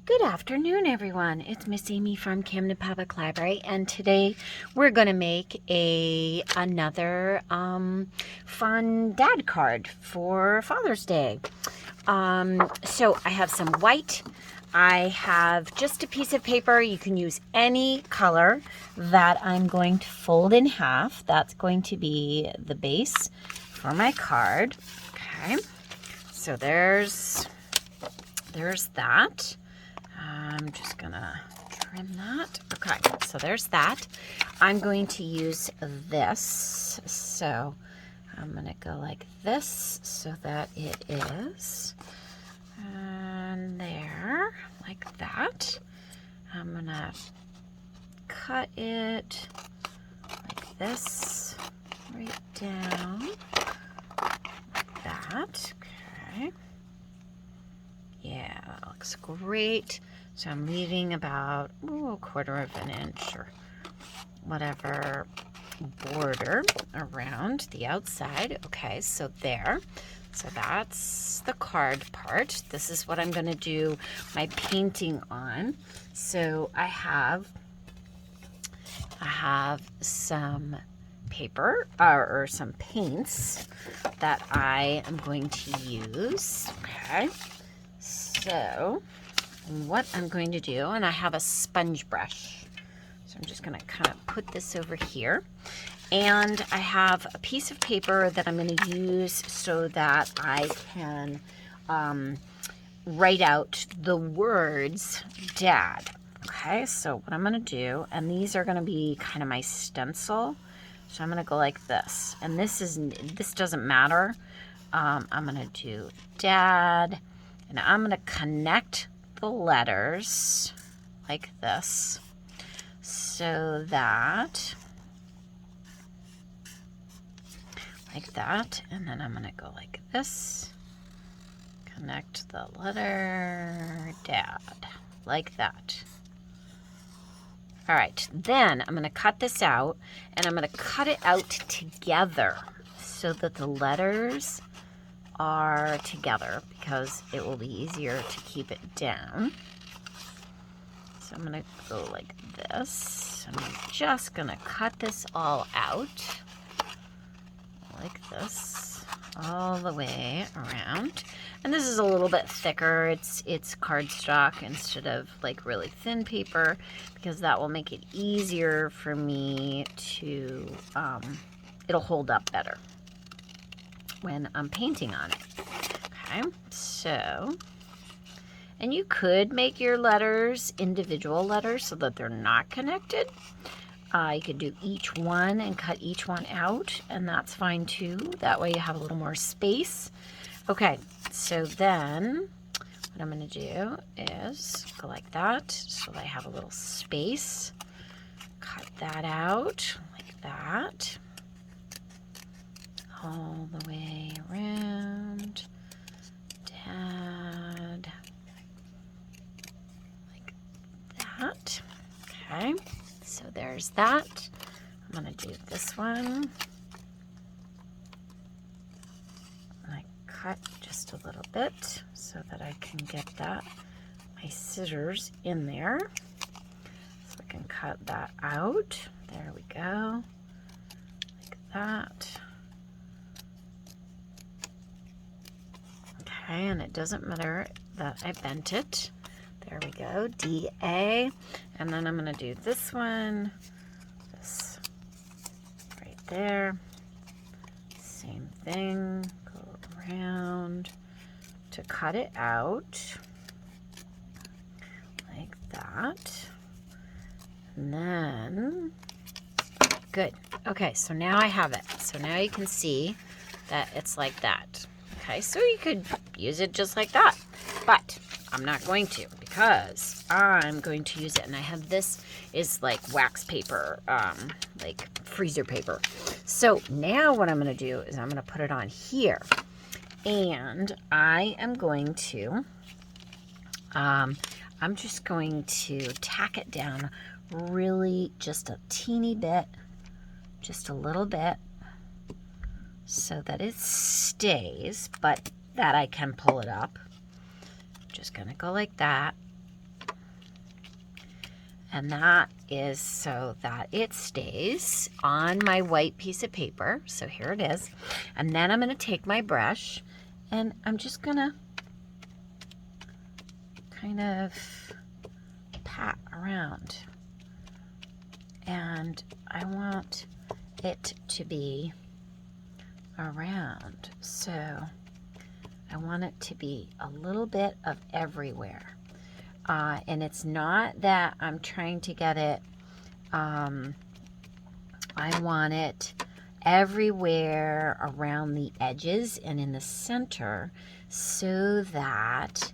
Good afternoon, everyone. It's Miss Amy from Camden Public Library, and today we're going to make another fun dad card for Father's Day. So I have some white. I have just a piece of paper. You can use any color that I'm going to fold in half. That's going to be the base for my card. Okay, so there's that. I'm just gonna trim that. Okay, so there's that. I'm going to use this. So I'm gonna go like this so that it is and there, like that. I'm gonna cut it like this, right down, like that. Okay. Yeah, that looks great. So I'm leaving about a 1/4 of an inch or whatever border around the outside. Okay, so there. So that's the card part. This is what I'm going to do my painting on. So I have some paper or some paints that I am going to use. Okay. So what I'm going to do, and I have a sponge brush, so I'm just going to kind of put this over here, and I have a piece of paper that I'm going to use so that I can write out the words dad. Okay, so what I'm going to do, and these are going to be kind of my stencil, so I'm going to go like this, and this doesn't matter. I'm going to do dad, and I'm going to connect the letters like this so that, like that, and then I'm going to go like this, connect the letter dad like that. All right, then I'm going to cut this out, and I'm going to cut it out together so that the letters are together because it will be easier to keep it down. So I'm going to go like this. I'm just going to cut this all out like this all the way around. And this is a little bit thicker. It's cardstock instead of like really thin paper, because that will make it easier for me to, it'll hold up better when I'm painting on it. Okay, so, and you could make your letters individual letters so that they're not connected. You could do each one and cut each one out, and that's fine too. That way you have a little more space. Okay, so then what I'm going to do is go like that so that I have a little space. Cut that out like that. All the way around, dad, like that. Okay, so there's that. I'm going to do this one. I cut just a little bit so that I can get that, my scissors in there. So I can cut that out. There we go, like that. Okay, and it doesn't matter that I bent it. There we go, DA. And then I'm going to do this one, this right there. Same thing, go around to cut it out like that. And then, good. Okay, so now I have it. So now you can see that it's like that. Okay, so you could use it just like that, but I'm not going to because I'm going to use it, and I have this is like wax paper, like freezer paper. So now what I'm going to do is I'm going to put it on here, and I am going to, I'm just going to tack it down really just a teeny bit, just a little bit, so that it stays, but that I can pull it up. Just gonna go like that, And that is so that it stays on my white piece of paper. So here it is. And then I'm going to take my brush and I'm just going to kind of pat around. And I want it to be around. So I want it to be a little bit of everywhere. And it's not that I'm trying to get it, I want it everywhere around the edges and in the center so that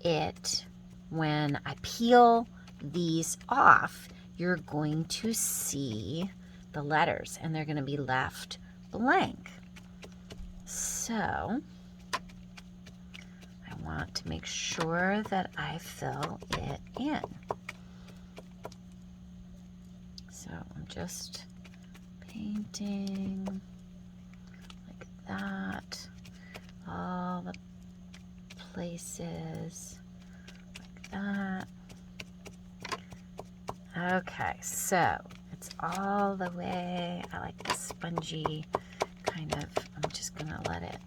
it, when I peel these off, you're going to see the letters and they're going to be left blank. So I want to make sure that I fill it in. So I'm just painting like that, all the places like that. Okay, so it's all the way, I like the spongy kind of, I'm just gonna let it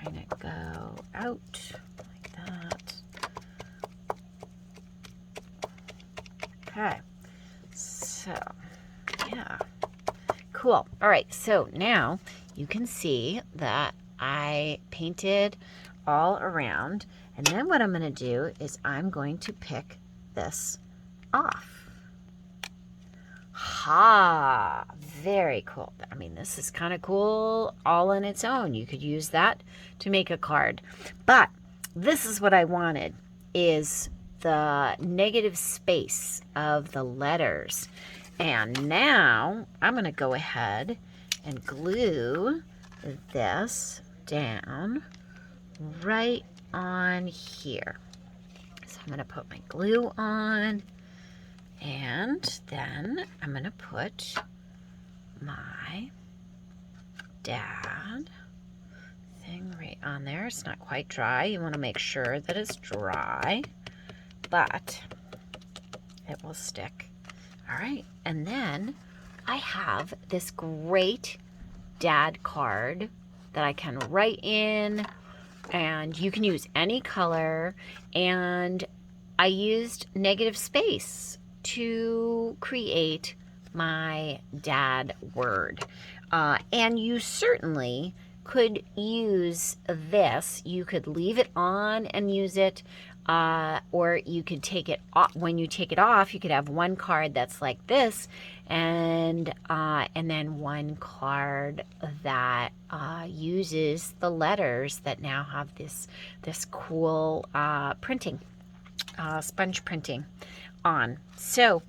kind of go out like that. Okay, so yeah, cool. All right, so now you can see that I painted all around, and then what I'm gonna do is I'm going to pick this off. Ha, very cool. I mean, this is kind of cool all on its own. You could use that to make a card. But this is what I wanted, is the negative space of the letters. And now I'm going to go ahead and glue this down right on here. So I'm going to put my glue on. And then I'm going to put my dad thing right on there. It's not quite dry. You want to make sure that it's dry, but it will stick. All right. And then I have this great dad card that I can write in, and you can use any color. And I used negative space to create my dad word. And you certainly could use this. You could leave it on and use it, or you could take it off. When you take it off, you could have one card that's like this, and then one card that uses the letters that now have this cool printing, sponge printing on. So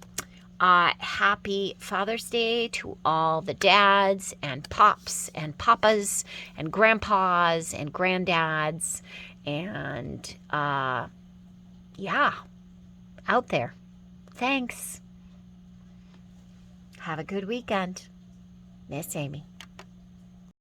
happy Father's Day to all the dads and pops and papas and grandpas and granddads, and yeah, out there. Thanks. Have a good weekend. Miss Amy.